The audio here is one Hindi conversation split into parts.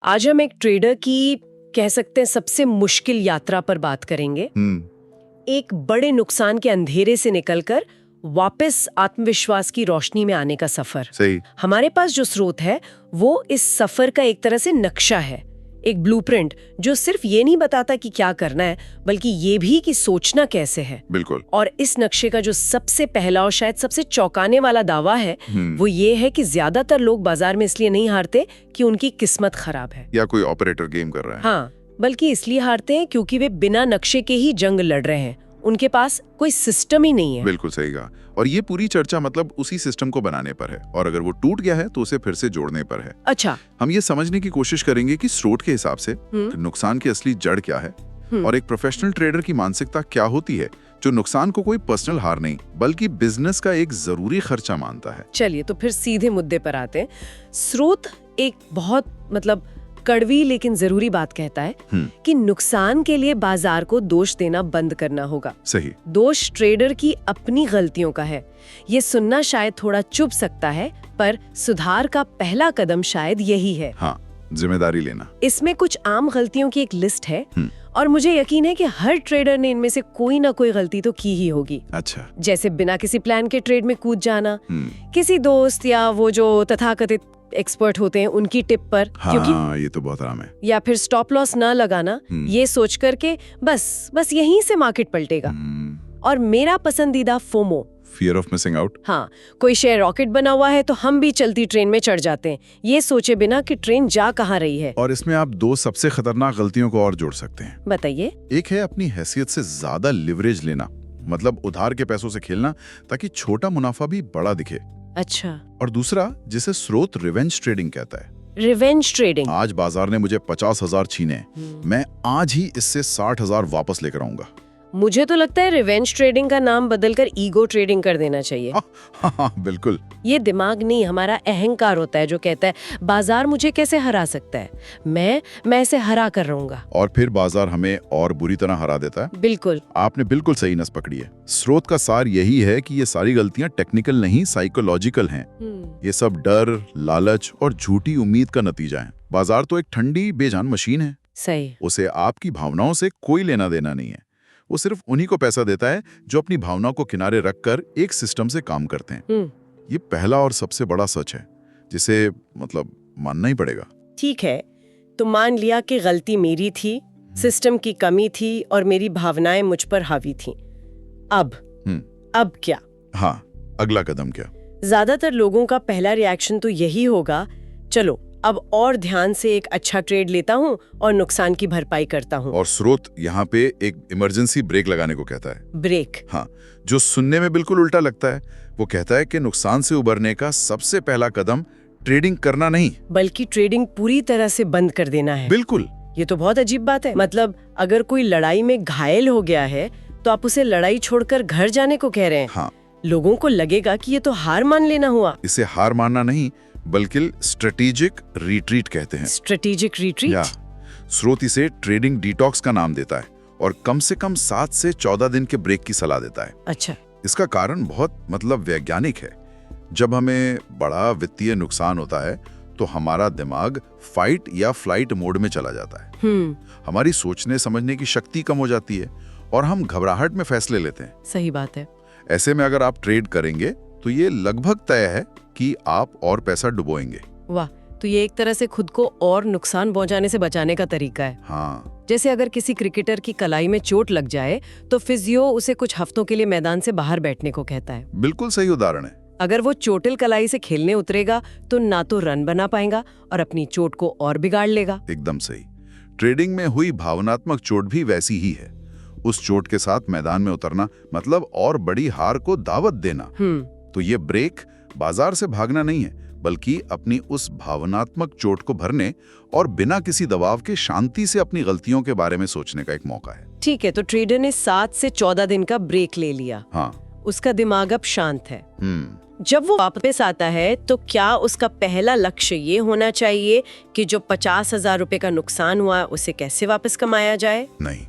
आज हम एक ट्रेडर की कह सकते हैं सबसे मुश्किल यात्रा पर बात करेंगे। एक बड़े नुकसान के अंधेरे से निकलकर वापस आत्मविश्वास की रोशनी में आने का सफर। सही। हमारे पास जो स्रोत है वो इस सफर का एक तरह से नक्शा है, एक ब्लूप्रिंट जो सिर्फ ये नहीं बताता कि क्या करना है, बल्कि ये भी कि सोचना कैसे है। बिल्कुल। और इस नक्शे का जो सबसे पहला और शायद सबसे चौंकाने वाला दावा है वो ये है कि ज्यादातर लोग बाजार में इसलिए नहीं हारते कि उनकी किस्मत खराब है या कोई ऑपरेटर गेम कर रहा है। हाँ, बल्कि इसलिए हारते हैं क्योंकि वे बिना नक्शे के ही जंग लड़ रहे हैं। उनके पास कोई सिस्टम ही नहीं है। बिल्कुल सही कहा। और ये पूरी चर्चा मतलब उसी सिस्टम को बनाने पर है, और अगर वो टूट गया है तो उसे फिर से जोड़ने पर है। अच्छा, हम ये समझने की कोशिश करेंगे कि स्रोत के हिसाब से नुकसान की असली जड़ क्या है और एक प्रोफेशनल ट्रेडर की मानसिकता क्या होती है जो नुकसान को कोई पर्सनल हार नहीं बल्कि बिजनेस का एक जरूरी खर्चा मानता है। चलिए तो फिर सीधे मुद्दे पर आते हैं। स्रोत एक बहुत कड़वी लेकिन जरूरी बात कहता है कि नुकसान के लिए बाजार को दोष देना बंद करना होगा। सही। दोष ट्रेडर की अपनी गलतियों का है। ये सुनना शायद थोड़ा चुभ सकता है, पर सुधार का पहला कदम शायद यही है। हाँ, जिम्मेदारी लेना। इसमें कुछ आम गलतियों की एक लिस्ट है और मुझे यकीन है कि हर ट्रेडर ने इनमें से कोई ना कोई गलती तो की ही होगी। अच्छा। जैसे बिना किसी प्लान के ट्रेड में कूद जाना, किसी दोस्त या वो जो तथाकथित एक्सपर्ट होते हैं उनकी टिप पर, हाँ, क्योंकि ये तो बहुत आराम है। या फिर स्टॉप लॉस ना लगाना, ये सोच करके बस यहीं से मार्केट पलटेगा। और मेरा पसंदीदा FOMO, fear of missing out. हाँ, कोई शेयर रॉकेट बना हुआ है तो हम भी चलती ट्रेन में चढ़ जाते हैं, ये सोचे बिना कि ट्रेन जा कहाँ रही है। और इसमें आप दो सबसे खतरनाक गलतियों को और जोड़ सकते हैं। बताइए। एक है अपनी हैसियत से ज्यादा लिवरेज लेना, मतलब उधार के पैसों से खेलना ताकि छोटा मुनाफा भी बड़ा दिखे। अच्छा। और दूसरा, जिसे स्रोत रिवेंज ट्रेडिंग कहता है। Revenge trading. आज बाजार ने मुझे 50,000 छीने, मैं आज ही इससे 60,000 वापस लेकर आऊंगा। मुझे तो लगता है रिवेंज ट्रेडिंग का नाम बदलकर ईगो ट्रेडिंग कर देना चाहिए। हाँ, बिल्कुल। ये दिमाग नहीं, हमारा अहंकार होता है जो कहता है बाजार मुझे कैसे हरा सकता है, मैं इसे हरा कर रहूंगा। और फिर बाजार हमें और बुरी तरह हरा देता है। बिल्कुल। आपने बिल्कुल सही नस पकड़ी है। स्रोत का सार यही है कि ये सारी गलतियां टेक्निकल नहीं, साइकोलॉजिकल हैं। ये सब डर, लालच और झूठी उम्मीद का नतीजा है। बाजार तो एक ठंडी बेजान मशीन है। सही। उसे आपकी भावनाओं से कोई लेना देना नहीं है। वो सिर्फ उन्हीं को पैसा देता है जो अपनी भावनाओं को किनारे रखकर एक सिस्टम से काम करते हैं। ये पहला और सबसे बड़ा सच है जिसे मानना ही पड़ेगा। ठीक है, तो मान लिया कि गलती मेरी थी, सिस्टम की कमी थी और मेरी भावनाएं मुझ पर हावी थीं। अब क्या? हाँ, अगला कदम क्या? ज्यादातर लोगों का पहला रिएक्शन तो यही होगा, चलो अब और ध्यान से एक अच्छा ट्रेड लेता हूँ और नुकसान की भरपाई करता हूँ। और स्रोत यहाँ पे एक इमरजेंसी ब्रेक लगाने को कहता है। ब्रेक? हाँ, जो सुनने में बिल्कुल उल्टा लगता है। वो कहता है कि नुकसान से उबरने का सबसे पहला कदम ट्रेडिंग करना नहीं, बल्कि ट्रेडिंग पूरी तरह से बंद कर देना है। बिल्कुल। ये तो बहुत अजीब बात है। मतलब अगर कोई लड़ाई में घायल हो गया है तो आप उसे लड़ाई छोड़कर घर जाने को कह रहे हैं। हाँ। लोगों को लगेगा कि ये तो हार मान लेना हुआ। इसे हार मानना नहीं बल्कि स्ट्रेटेजिक रिट्रीट कहते हैं। Strategic retreat? स्रोत इसे ट्रेडिंग डिटॉक्स का नाम देता है और कम से कम 7 से 14 दिन के ब्रेक की सलाह देता है। अच्छा। इसका कारण बहुत वैज्ञानिक है। जब हमें बड़ा वित्तीय नुकसान होता है तो हमारा दिमाग फाइट या फ्लाइट मोड में चला जाता है। हमारी सोचने समझने की शक्ति कम हो जाती है और हम घबराहट में फैसले लेते हैं। सही बात है। ऐसे में अगर आप ट्रेड करेंगे तो ये लगभग तय है कि आप और पैसा डुबोएंगे। वाह, तो ये एक तरह से खुद को और नुकसान पहुंचाने से बचाने का तरीका है। हाँ। जैसे अगर किसी क्रिकेटर की कलाई में चोट लग जाए तो फिजियो उसे कुछ हफ्तों के लिए मैदान से बाहर बैठने को कहता है। बिल्कुल सही उदाहरण है। अगर वो चोटिल कलाई से खेलने उतरेगा तो ना तो रन बना पाएगा और अपनी चोट को और बिगाड़ लेगा। एकदम सही। ट्रेडिंग में हुई भावनात्मक चोट भी वैसी ही है। उस चोट के साथ मैदान में उतरना मतलब और बड़ी हार को दावत देना। तो ये ब्रेक बाजार से भागना नहीं है बल्कि अपनी उस भावनात्मक चोट को भरने और बिना किसी दबाव के शांति से अपनी गलतियों के बारे में सोचने का एक मौका है। ठीक है, तो ट्रेडर ने 7 से 14 दिन का ब्रेक ले लिया। हाँ। उसका दिमाग अब शांत है। जब वो वापस आता है तो क्या उसका पहला लक्ष्य ये होना चाहिए कि जो 50,000 रुपए का नुकसान हुआ उसे कैसे वापस कमाया जाए? नहीं,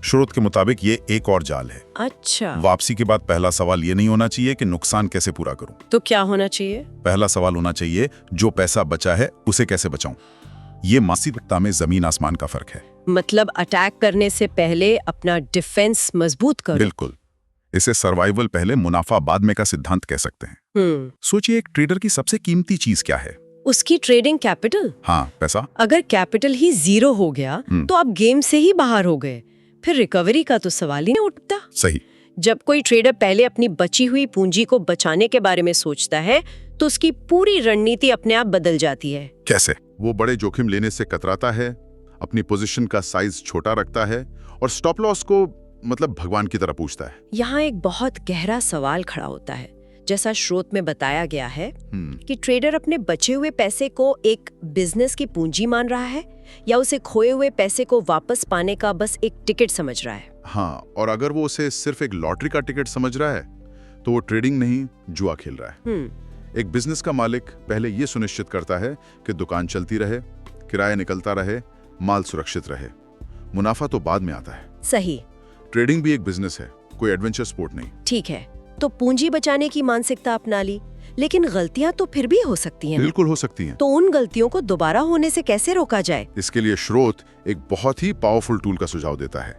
स्रोत के मुताबिक ये एक और जाल है। अच्छा। वापसी के बाद पहला सवाल ये नहीं होना चाहिए कि नुकसान कैसे पूरा करूं। तो क्या होना चाहिए? पहला सवाल होना चाहिए जो पैसा बचा है उसे कैसे बचाऊं। ये मानसिकता में जमीन आसमान का फर्क है। मतलब अटैक करने से पहले अपना डिफेंस मजबूत करो। बिल्कुल, इसे सर्वाइवल पहले मुनाफा बाद में का सिद्धांत कह सकते हैं। सोचिए, एक ट्रेडर की सबसे कीमती चीज क्या है? उसकी ट्रेडिंग कैपिटल। हाँ, पैसा। अगर कैपिटल ही 0 हो गया तो आप गेम से ही बाहर हो गए, फिर रिकवरी का तो सवाल ही नहीं उठता। सही। जब कोई ट्रेडर पहले अपनी बची हुई पूंजी को बचाने के बारे में सोचता है तो उसकी पूरी रणनीति अपने आप बदल जाती है। कैसे? वो बड़े जोखिम लेने से कतराता है, अपनी पोजीशन का साइज छोटा रखता है और स्टॉप लॉस को मतलब भगवान की तरह पूछता है। यहाँ एक बहुत गहरा सवाल खड़ा होता है। जैसा स्रोत में बताया गया है कि ट्रेडर अपने बचे हुए पैसे को एक बिजनेस की पूंजी मान रहा है या उसे खोए हुए पैसे को वापस पाने का बस एक टिकट समझ रहा है। हाँ, और अगर वो उसे सिर्फ एक लॉटरी का टिकट समझ रहा है तो वो ट्रेडिंग नहीं, जुआ खेल रहा है। एक बिजनेस का मालिक पहले ये सुनिश्चित करता है कि दुकान चलती रहे, किराया निकलता रहे, माल सुरक्षित रहे, मुनाफा तो बाद में आता है। सही। ट्रेडिंग भी एक बिजनेस है, कोई एडवेंचर स्पोर्ट नहीं। ठीक है, तो पूंजी बचाने की मानसिकता अपना ली, लेकिन गलतियां तो फिर भी हो सकती हैं। बिल्कुल हो सकती हैं। तो उन गलतियों को दोबारा होने से कैसे रोका जाए? इसके लिए स्रोत एक बहुत ही पावरफुल टूल का सुझाव देता है,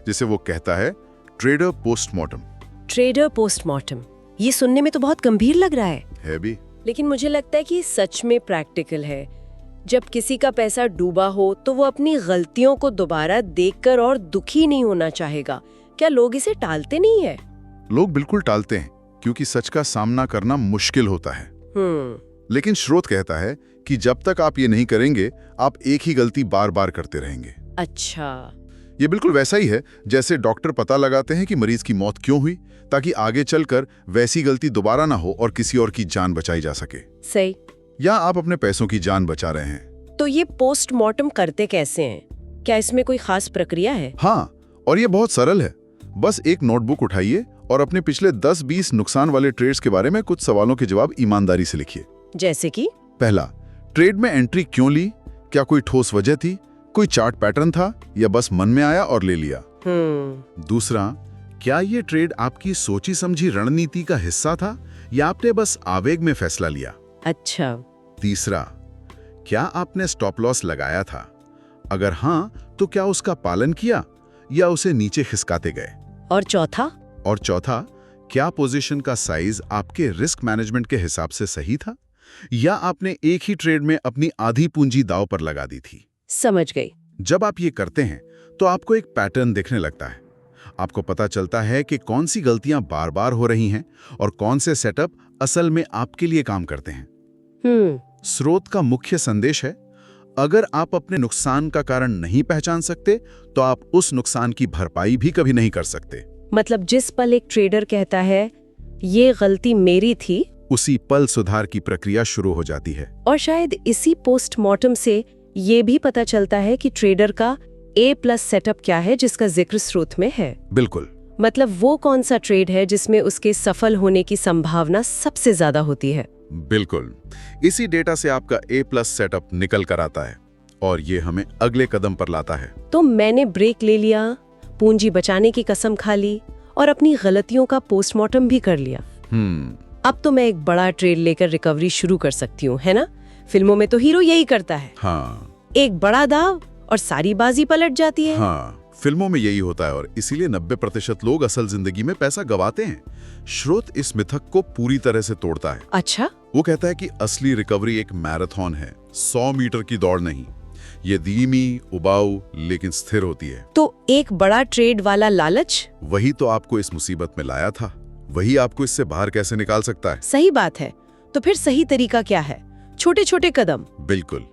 जिसे वो कहता है ट्रेडर पोस्टमार्टम। ट्रेडर पोस्टमार्टम, ये सुनने में तो बहुत गंभीर लग रहा है भी, लेकिन मुझे लगता है कि सच में प्रैक्टिकल है। जब किसी का पैसा डूबा हो तो वो अपनी गलतियों को दोबारा देखकर और दुखी नहीं होना चाहेगा। क्या लोग इसे टालते नहीं है? लोग बिल्कुल टालते हैं, क्योंकि सच का सामना करना मुश्किल होता है। लेकिन स्रोत कहता है कि जब तक आप ये नहीं करेंगे, आप एक ही गलती बार बार करते रहेंगे। अच्छा। ये बिल्कुल वैसा ही है जैसे डॉक्टर पता लगाते हैं कि मरीज की मौत क्यों हुई, ताकि आगे चलकर वैसी गलती दोबारा ना हो और किसी और की जान बचाई जा सके। सही। या आप अपने पैसों की जान बचा रहे हैं। तो ये पोस्टमार्टम करते कैसे हैं? क्या इसमें कोई खास प्रक्रिया है? हाँ, और ये बहुत सरल है। बस एक नोटबुक उठाइए और अपने पिछले 10-20 नुकसान वाले ट्रेड्स के बारे में कुछ सवालों के जवाब ईमानदारी से लिखिए। जैसे कि? पहला, ट्रेड में एंट्री क्यों ली? क्या कोई ठोस वजह थी? कोई चार्ट पैटर्न था या बस मन में आया और ले लिया? दूसरा, क्या ये ट्रेड आपकी सोची समझी रणनीति का हिस्सा था या आपने बस आवेग में फैसला लिया? अच्छा। तीसरा, क्या आपने स्टॉप लॉस लगाया था? अगर हाँ, तो क्या उसका पालन किया या उसे नीचे खिसकाते गए? और चौथा, क्या पोजीशन का साइज आपके रिस्क मैनेजमेंट के हिसाब से सही था या आपने एक ही ट्रेड में अपनी आधी पूंजी दांव पर लगा दी थी? समझ गई। जब आप ये करते हैं तो आपको एक पैटर्न दिखने लगता है। आपको पता चलता है कि कौन सी गलतियां बार बार हो रही हैं और कौन से सेटअप असल में आपके लिए काम करते हैं। स्रोत का मुख्य संदेश है, अगर आप अपने नुकसान का कारण नहीं पहचान सकते तो आप उस नुकसान की भरपाई भी कभी नहीं कर सकते। मतलब जिस पल एक ट्रेडर कहता है ये गलती मेरी थी, उसी पल सुधार की प्रक्रिया शुरू हो जाती है। और शायद इसी पोस्टमार्टम से ये भी पता चलता है कि ट्रेडर का A+ सेटअप क्या है जिसका जिक्र स्रोत में है। बिल्कुल। मतलब वो कौन सा ट्रेड है जिसमें उसके सफल होने की संभावना सबसे ज्यादा होती है। बिल्कुल, इसी डेटा से आपका A+ सेटअप निकल कर आता है और ये हमें अगले कदम पर लाता है। तो मैंने ब्रेक ले लिया, पूंजी बचाने की कसम खा ली और अपनी गलतियों का पोस्टमार्टम भी कर लिया। अब तो मैं एक बड़ा ट्रेड लेकर रिकवरी शुरू कर सकती हूँ, है ना? फिल्मों में तो हीरो यही करता है। हाँ। एक बड़ा दाव और सारी बाजी पलट जाती है। हाँ, फिल्मों में यही होता है और इसीलिए 90% लोग असल जिंदगी में पैसा गवाते हैं। स्रोत इस मिथक को पूरी तरह से तोड़ता है। अच्छा? वो कहता है कि असली रिकवरी एक मैराथन है, 100 मीटर की दौड़ नहीं। ये धीमी, उबाऊ लेकिन स्थिर होती है। तो एक बड़ा ट्रेड वाला लालच, वही तो आपको इस मुसीबत में लाया था। वही आपको इससे बाहर कैसे निकाल सकता है। सही बात है। तो फिर सही तरीका क्या है? छोटे छोटे कदम। बिल्कुल,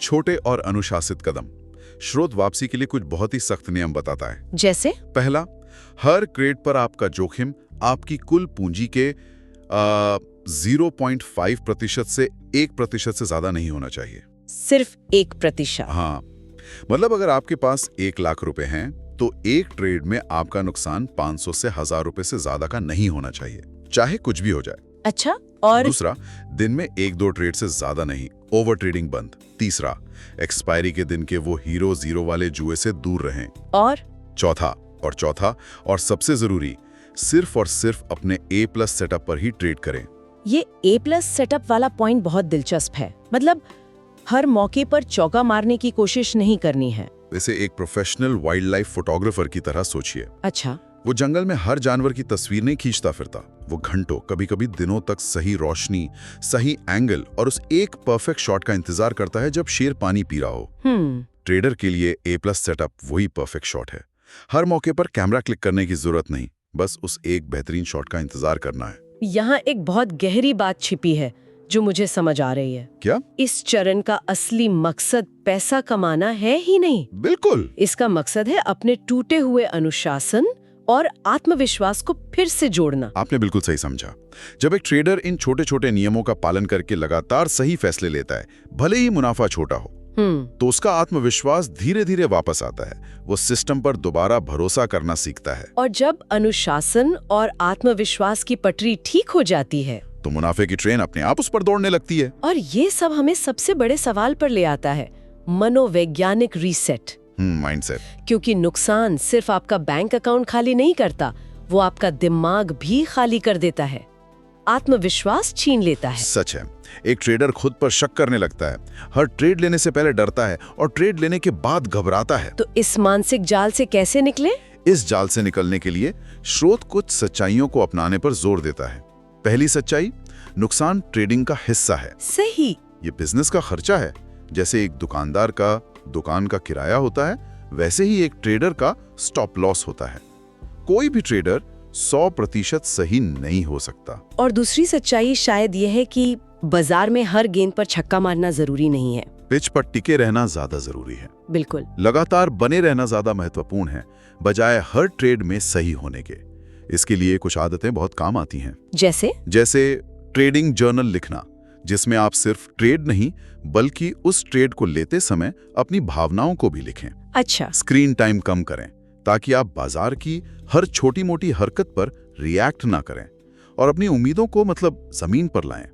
छोटे और अनुशासित कदम। स्रोत वापसी के लिए कुछ बहुत ही सख्त नियम बताता है। जैसे? पहला, हर क्रेड पर आपका जोखिम आपकी कुल पूंजी के 0.5% से 1% से ज्यादा नहीं होना चाहिए। सिर्फ 1%? हाँ, मतलब अगर आपके पास 1 लाख रुपए हैं तो एक ट्रेड में आपका नुकसान 500 से 1000 रुपए से ज्यादा का नहीं होना चाहिए, चाहे कुछ भी हो जाए। अच्छा, और? दूसरा, दिन में 1-2 ट्रेड से ज्यादा नहीं, ओवर ट्रेडिंग बंद। तीसरा, एक्सपायरी के दिन के वो हीरो जीरो वाले जुए से दूर रहें। और? चौथा और सबसे जरूरी, सिर्फ और सिर्फ अपने A+ सेटअप पर ही ट्रेड करें। ये A+ सेटअप वाला पॉइंट बहुत दिलचस्प है। मतलब हर मौके पर चौका मारने की कोशिश नहीं करनी है। वैसे एक प्रोफेशनल वाइल्ड लाइफ फोटोग्राफर की तरह सोचिए। अच्छा। वो जंगल में हर जानवर की तस्वीर नहीं खींचता फिरता। वो घंटों, कभी-कभी दिनों तक सही रोशनी, सही एंगल और उस एक परफेक्ट शॉट का इंतजार करता है जब शेर पानी पी रहा हो। ट्रेडर के लिए A+ सेटअप वही परफेक्ट शॉट है। हर मौके पर कैमरा क्लिक करने की जरूरत नहीं, बस उस एक बेहतरीन शॉट का इंतजार करना है। यहाँ एक बहुत गहरी बात छिपी है जो मुझे समझ आ रही है। क्या? इस चरण का असली मकसद पैसा कमाना है ही नहीं। बिल्कुल। इसका मकसद है अपने टूटे हुए अनुशासन और आत्मविश्वास को फिर से जोड़ना। आपने बिल्कुल सही समझा। जब एक ट्रेडर इन छोटे छोटे नियमों का पालन करके लगातार सही फैसले लेता है, भले ही मुनाफा छोटा हो, तो उसका आत्मविश्वास धीरे धीरे वापस आता है। वो सिस्टम पर दोबारा भरोसा करना सीखता है। और जब अनुशासन और आत्मविश्वास की पटरी ठीक हो जाती है तो मुनाफे की ट्रेन अपने आप उस पर दौड़ने लगती है। और ये सब हमें सबसे बड़े सवाल पर ले आता है, मनोवैज्ञानिक रीसेट। माइंडसेट। क्योंकि नुकसान सिर्फ आपका बैंक अकाउंट खाली नहीं करता, वो आपका दिमाग भी खाली कर देता है, आत्मविश्वास छीन लेता है। सच है। एक ट्रेडर खुद पर शक करने लगता है, हर ट्रेड लेने से पहले डरता है और ट्रेड लेने के बाद घबराता है। तो इस मानसिक जाल से कैसे निकले? इस जाल से निकलने के लिए स्रोत कुछ सच्चाइयों को अपनाने पर जोर देता है। पहली सच्चाई, नुकसान ट्रेडिंग का हिस्सा है। सही। ये बिजनेस का खर्चा है। जैसे एक दुकानदार का दुकान का किराया होता है, वैसे ही एक ट्रेडर का स्टॉप लॉस होता है। कोई भी ट्रेडर 100% सही नहीं हो सकता। और दूसरी सच्चाई शायद यह है कि बाजार में हर गेंद पर छक्का मारना जरूरी नहीं है। पिच पर टिके रहना ज्यादा जरूरी है। बिल्कुल। लगातार बने रहना ज्यादा महत्वपूर्ण है, बजाय हर ट्रेड में सही होने के। इसके लिए कुछ आदतें बहुत काम आती हैं। जैसे ट्रेडिंग जर्नल लिखना, जिसमें आप सिर्फ ट्रेड नहीं बल्कि उस ट्रेड को लेते समय अपनी भावनाओं को भी लिखें। अच्छा। स्क्रीन टाइम कम करें ताकि आप बाजार की हर छोटी मोटी हरकत पर रिएक्ट ना करें और अपनी उम्मीदों को जमीन पर लाएं।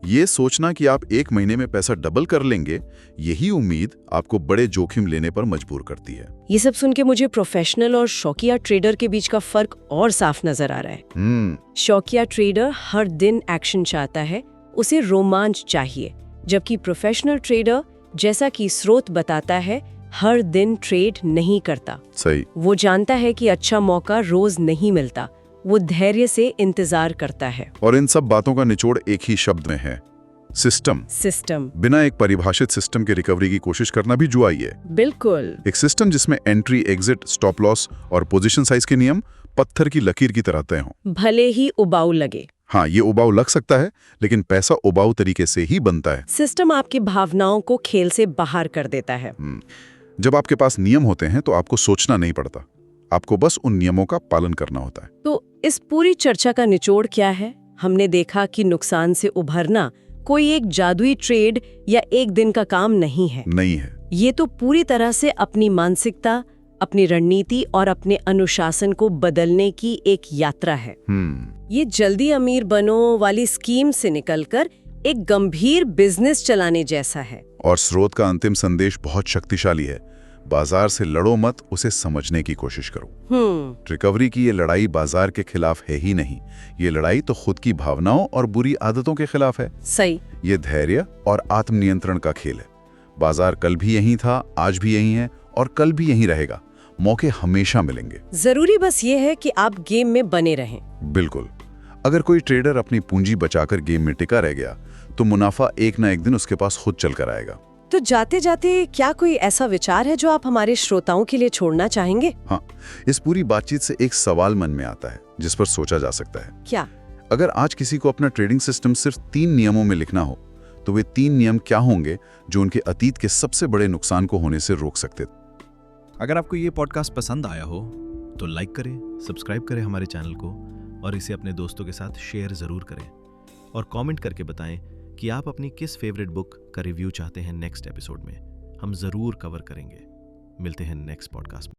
ये सोचना कि आप 1 महीने में पैसा डबल कर लेंगे, यही उम्मीद आपको बड़े जोखिम लेने पर मजबूर करती है। ये सब सुन के मुझे प्रोफेशनल और शौकिया ट्रेडर के बीच का फर्क और साफ नजर आ रहा है। शौकिया ट्रेडर हर दिन एक्शन चाहता है, उसे रोमांच चाहिए, जबकि प्रोफेशनल ट्रेडर, जैसा कि स्रोत बताता है, हर दिन ट्रेड नहीं करता। सही। वो जानता है कि अच्छा मौका रोज नहीं मिलता, वो धैर्य से इंतजार करता है। और इन सब बातों का निचोड़ एक ही शब्द में है, सिस्टम। बिना एक परिभाषित सिस्टम के रिकवरी की कोशिश करना भी जुआई है। बिल्कुल। एक सिस्टम जिसमें एंट्री, एग्जिट, स्टॉप लॉस और पोजीशन साइज के नियम पत्थर की लकीर की तरह तय हों। भले ही उबाऊ लगे। हाँ, ये उबाऊ लग सकता है, लेकिन पैसा उबाऊ तरीके से ही बनता है। सिस्टम आपकी भावनाओं को खेल से बाहर कर देता है। जब आपके पास नियम होते हैं तो आपको सोचना नहीं पड़ता, आपको बस उन नियमों का पालन करना होता है। तो इस पूरी चर्चा का निचोड़ क्या है? हमने देखा कि नुकसान से उभरना कोई एक जादुई ट्रेड या एक दिन का काम नहीं है। ये तो पूरी तरह से अपनी मानसिकता, अपनी रणनीति और अपने अनुशासन को बदलने की एक यात्रा है। ये जल्दी अमीर बनो वाली स्कीम से निकलकर एक गंभीर बिजनेस चलाने जैसा है। और स्रोत का अंतिम संदेश बहुत शक्तिशाली है, बाजार से लड़ो मत, उसे समझने की कोशिश करो। रिकवरी की ये लड़ाई बाजार के खिलाफ है ही नहीं, ये लड़ाई तो खुद की भावनाओं और बुरी आदतों के खिलाफ है। सही। ये धैर्य और आत्मनियंत्रण का खेल है। बाजार कल भी यही था, आज भी यही है और कल भी यही रहेगा। मौके हमेशा मिलेंगे, जरूरी बस ये है कि आप गेम में बने रहें। बिल्कुल। अगर कोई ट्रेडर अपनी पूंजी बचाकर गेम में टिका रह गया तो मुनाफा एक ना एक दिन उसके पास खुद चल कर आएगा। तो जाते जाते क्या कोई ऐसा विचार है जो आप हमारे श्रोताओं के लिए छोड़ना चाहेंगे? हाँ, इस पूरी बातचीत से एक सवाल मन में आता है जिस पर सोचा जा सकता है। क्या? अगर आज किसी को अपना ट्रेडिंग सिस्टम सिर्फ 3 नियमों में लिखना हो तो वे 3 नियम क्या होंगे जो उनके अतीत के सबसे बड़े नुकसान को होने से रोक सकते? अगर आपको ये पॉडकास्ट पसंद आया हो तो लाइक करें, सब्सक्राइब करें हमारे चैनल को और इसे अपने दोस्तों के साथ शेयर जरूर करें और कमेंट करके बताएं कि आप अपनी किस फेवरेट बुक का रिव्यू चाहते हैं नेक्स्ट एपिसोड में। हम जरूर कवर करेंगे। मिलते हैं नेक्स्ट पॉडकास्ट में।